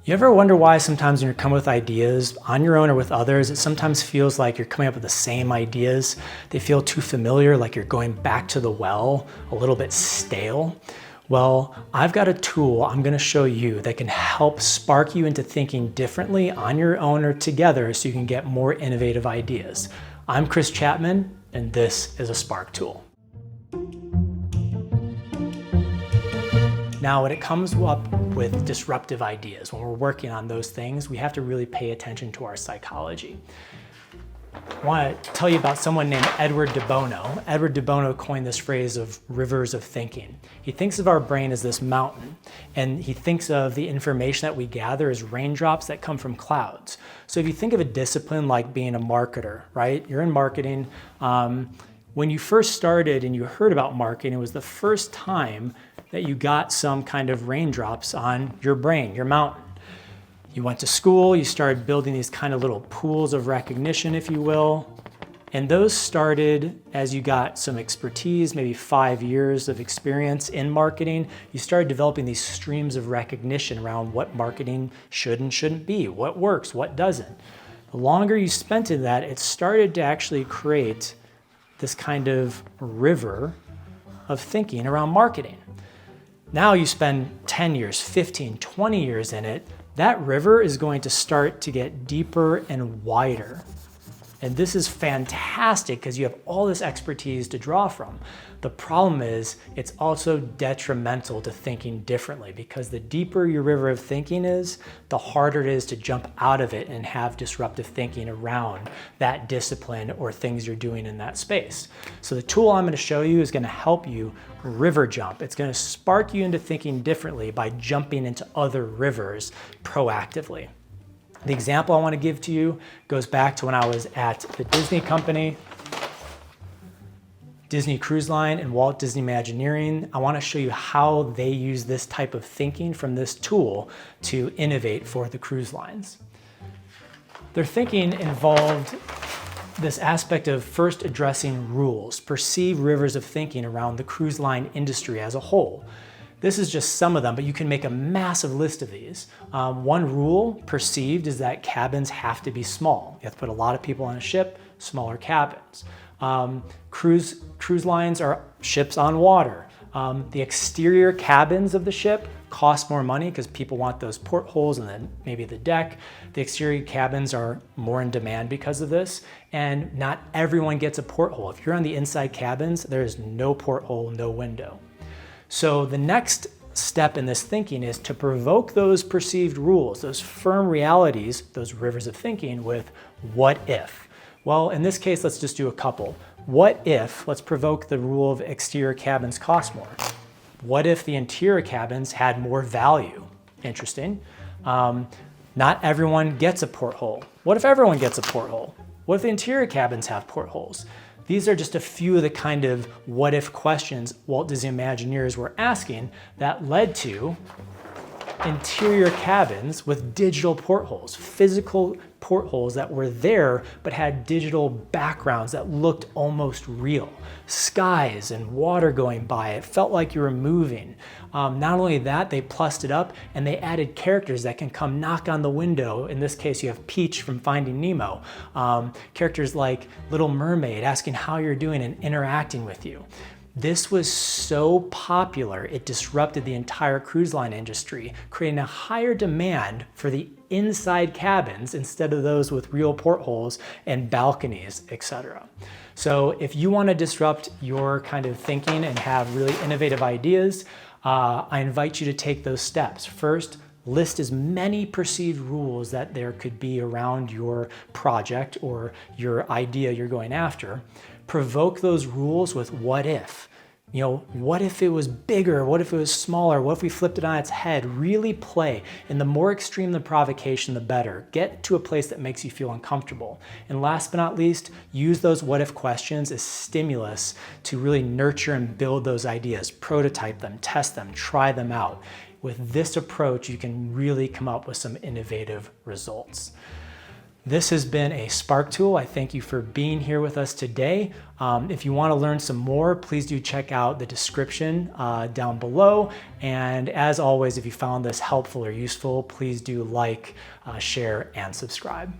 You ever wonder why sometimes when you're coming with ideas on your own or with others, it sometimes feels like you're coming up with the same ideas? They feel too familiar, like you're going back to the well, a little bit stale. Well, I've got a tool I'm going to show you that can help spark you into thinking differently on your own or together so you can get more innovative ideas. I'm Chris Chapman, and this is a Spark tool. Now, when it comes up with disruptive ideas, when we're working on those things, we have to really pay attention to our psychology. I want to tell you about someone named Edward de Bono. Edward de Bono coined this phrase of rivers of thinking. He thinks of our brain as this mountain, and he thinks of the information that we gather as raindrops that come from clouds. So if you think of a discipline like being a marketer, right? You're in marketing. When you first started and you heard about marketing, it was the first time that you got some kind of raindrops on your brain, your mountain. You went to school, you started building these kind of little pools of recognition, if you will. And those started as you got some expertise, maybe 5 years of experience in marketing. You started developing these streams of recognition around what marketing should and shouldn't be, what works, what doesn't. The longer you spent in that, it started to actually create this kind of river of thinking around marketing. Now you spend 10 years, 15, 20 years in it, that river is going to start to get deeper and wider. And this is fantastic because you have all this expertise to draw from. The problem is it's also detrimental to thinking differently because the deeper your river of thinking is, the harder it is to jump out of it and have disruptive thinking around that discipline or things you're doing in that space. So the tool I'm going to show you is going to help you river jump. It's going to spark you into thinking differently by jumping into other rivers proactively. The example I want to give to you goes back to when I was at the Disney company, Disney Cruise Line, and Walt Disney Imagineering. I want to show you how they use this type of thinking from this tool to innovate for the cruise lines. Their thinking involved this aspect of first addressing rules, perceived rivers of thinking around the cruise line industry as a whole. This is just some of them, but you can make a massive list of these. One rule perceived is that cabins have to be small. You have to put a lot of people on a ship, smaller cabins. Cruise lines are ships on water. The exterior cabins of the ship cost more money because people want those portholes and then maybe the deck. The exterior cabins are more in demand because of this, and not everyone gets a porthole. If you're on the inside cabins, there is no porthole, no window. So the next step in this thinking is to provoke those perceived rules, those firm realities, those rivers of thinking with what if. Well, in this case, let's just do a couple. What if, let's provoke the rule of exterior cabins cost more. What if the interior cabins had more value? Interesting. Not everyone gets a porthole. What if everyone gets a porthole? What if the interior cabins have portholes? These are just a few of the kind of what if questions Walt Disney Imagineers were asking that led to interior cabins with digital portholes, physical portholes that were there but had digital backgrounds that looked almost real. Skies and water going by, it felt like you were moving. Not only that, they plussed it up and they added characters that can come knock on the window. In this case, you have Peach from Finding Nemo. Characters like Little Mermaid asking how you're doing and interacting with you. This was so popular, it disrupted the entire cruise line industry, creating a higher demand for the inside cabins instead of those with real portholes and balconies, etc. So if you want to disrupt your kind of thinking and have really innovative ideas, I invite you to take those steps. First, list as many perceived rules that there could be around your project or your idea you're going after. Provoke those rules with what if. You know, what if it was bigger? What if it was smaller? What if we flipped it on its head? Really play. And the more extreme the provocation, the better. Get to a place that makes you feel uncomfortable. And last but not least, use those what if questions as stimulus to really nurture and build those ideas. Prototype them, test them, try them out. With this approach, you can really come up with some innovative results. This has been a Spark tool. I thank you for being here with us today. If you want to learn some more, please do check out the description down below. And as always, if you found this helpful or useful, please do like, share, and subscribe.